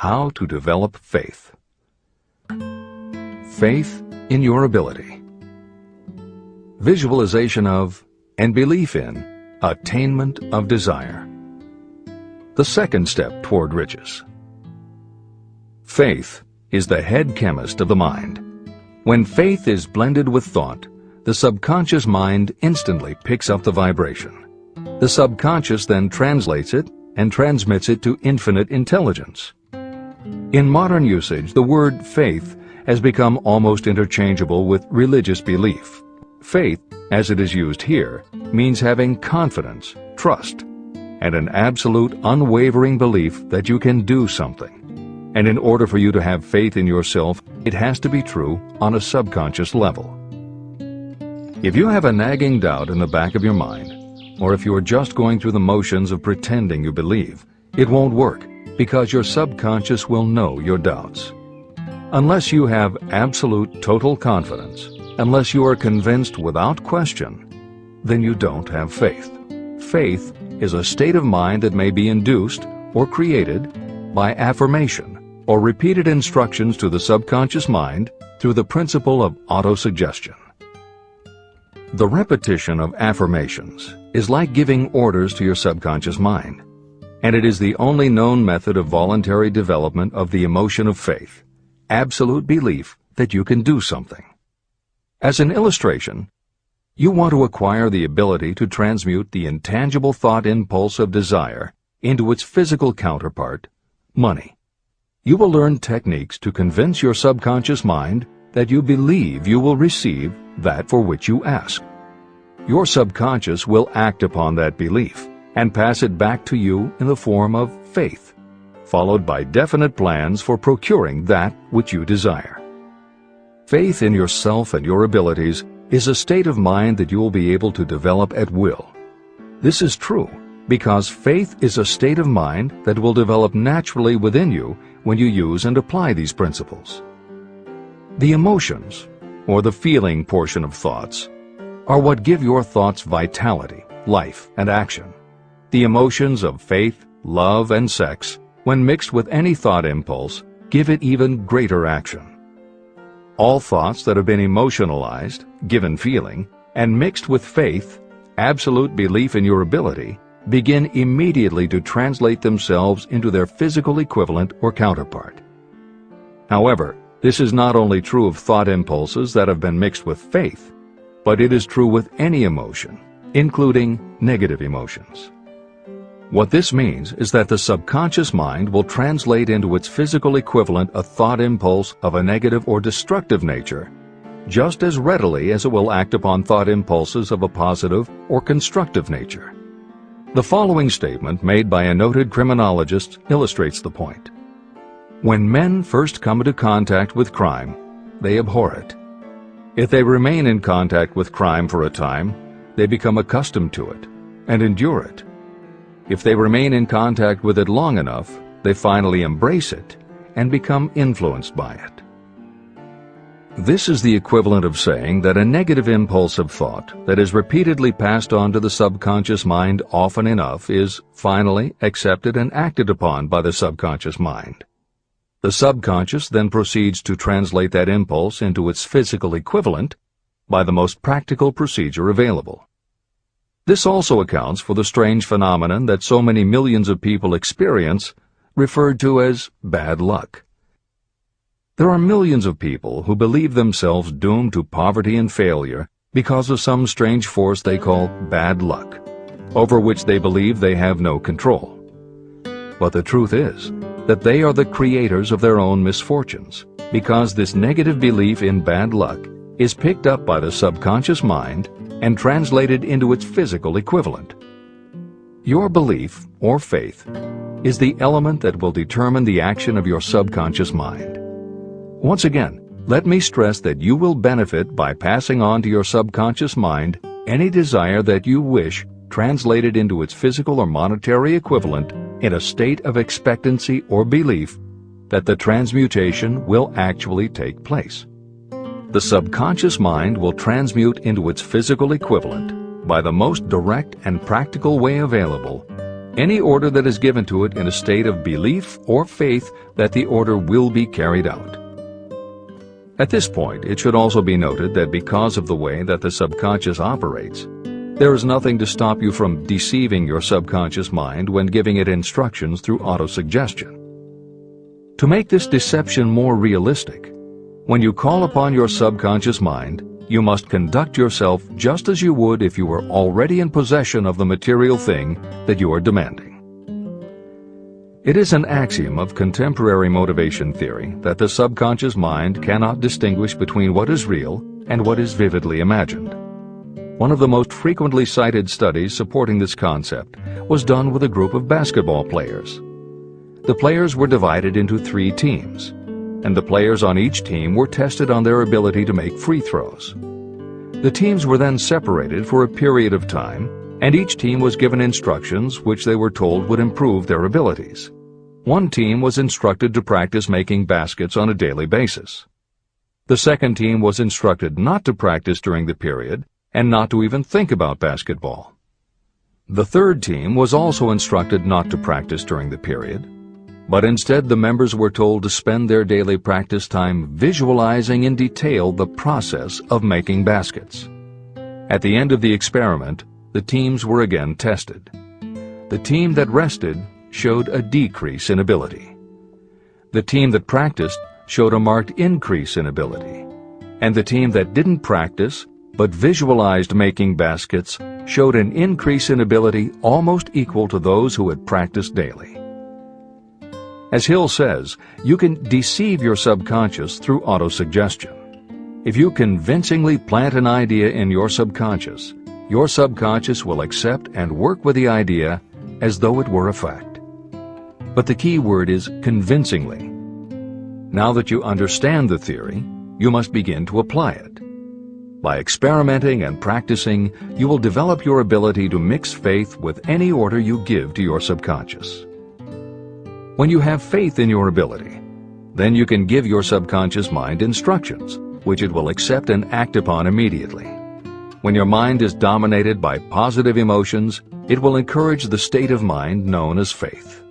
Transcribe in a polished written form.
How to develop faith. Faith in your ability. Visualization of and belief in attainment of desire. The second step toward riches. Faith is the head chemist of the mind. When faith is blended with thought, the subconscious mind instantly picks up the vibration. The subconscious then translates it and transmits it to infinite intelligence. In modern usage, the word faith has become almost interchangeable with religious belief. Faith, as it is used here, means having confidence, trust, and an absolute unwavering belief that you can do something. And in order for you to have faith in yourself, it has to be true on a subconscious level. If you have a nagging doubt in the back of your mind, or if you are just going through the motions of pretending you believe, it won't work because your subconscious will know your doubts. Unless you have absolute total confidence, unless you are convinced without question, then you don't have faith. Faith is a state of mind that may be induced or created by affirmation or repeated instructions to the subconscious mind through the principle of autosuggestion. The repetition of affirmations is like giving orders to your subconscious mind, and it is the only known method of voluntary development of the emotion of faith, absolute belief that you can do something. As an illustration, you want to acquire the ability to transmute the intangible thought impulse of desire into its physical counterpart, money. You will learn techniques to convince your subconscious mind that you believe you will receive that for which you ask. Your subconscious will act upon that belief and pass it back to you in the form of faith, followed by definite plans for procuring that which you desire. Faith in yourself and your abilities is a state of mind that you will be able to develop at will. This is true because faith is a state of mind that will develop naturally within you when you use and apply these principles. The emotions, or the feeling portion of thoughts, are what give your thoughts vitality, life, and action. The emotions of faith, love, and sex, when mixed with any thought impulse, give it even greater action. All thoughts that have been emotionalized, given feeling, and mixed with faith, absolute belief in your ability, begin immediately to translate themselves into their physical equivalent or counterpart. However, this is not only true of thought impulses that have been mixed with faith, but it is true with any emotion, including negative emotions. What this means is that the subconscious mind will translate into its physical equivalent a thought impulse of a negative or destructive nature just as readily as it will act upon thought impulses of a positive or constructive nature. The following statement made by a noted criminologist illustrates the point. When men first come into contact with crime, they abhor it. If they remain in contact with crime for a time, they become accustomed to it and endure it. If they remain in contact with it long enough, they finally embrace it and become influenced by it. This is the equivalent of saying that a negative impulse of thought that is repeatedly passed on to the subconscious mind often enough is finally accepted and acted upon by the subconscious mind. The subconscious then proceeds to translate that impulse into its physical equivalent by the most practical procedure available. This also accounts for the strange phenomenon that so many millions of people experience, referred to as bad luck. There are millions of people who believe themselves doomed to poverty and failure because of some strange force they call bad luck, over which they believe they have no control. But the truth is that they are the creators of their own misfortunes, because this negative belief in bad luck is picked up by the subconscious mind and translated into its physical equivalent. Your belief, or faith, is the element that will determine the action of your subconscious mind. Once again, let me stress that you will benefit by passing on to your subconscious mind any desire that you wish translated into its physical or monetary equivalent in a state of expectancy or belief that the transmutation will actually take place. The subconscious mind will transmute into its physical equivalent, by the most direct and practical way available, any order that is given to it in a state of belief or faith that the order will be carried out. At this point, it should also be noted that because of the way that the subconscious operates, there is nothing to stop you from deceiving your subconscious mind when giving it instructions through autosuggestion. To make this deception more realistic, when you call upon your subconscious mind, you must conduct yourself just as you would if you were already in possession of the material thing that you are demanding. It is an axiom of contemporary motivation theory that the subconscious mind cannot distinguish between what is real and what is vividly imagined. One of the most frequently cited studies supporting this concept was done with a group of basketball players. The players were divided into 3 teams, and the players on each team were tested on their ability to make free throws. The teams were then separated for a period of time, and each team was given instructions which they were told would improve their abilities. One team was instructed to practice making baskets on a daily basis. The second team was instructed not to practice during the period and not to even think about basketball. The third team was also instructed not to practice during the period, but instead the members were told to spend their daily practice time visualizing in detail the process of making baskets. At the end of the experiment, the teams were again tested. The team that rested showed a decrease in ability. The team that practiced showed a marked increase in ability. And the team that didn't practice but visualized making baskets showed an increase in ability almost equal to those who had practiced daily. As Hill says, you can deceive your subconscious through autosuggestion. If you convincingly plant an idea in your subconscious will accept and work with the idea as though it were a fact. But the key word is convincingly. Now that you understand the theory, you must begin to apply it. By experimenting and practicing, you will develop your ability to mix faith with any order you give to your subconscious. When you have faith in your ability, then you can give your subconscious mind instructions, which it will accept and act upon immediately. When your mind is dominated by positive emotions, it will encourage the state of mind known as faith.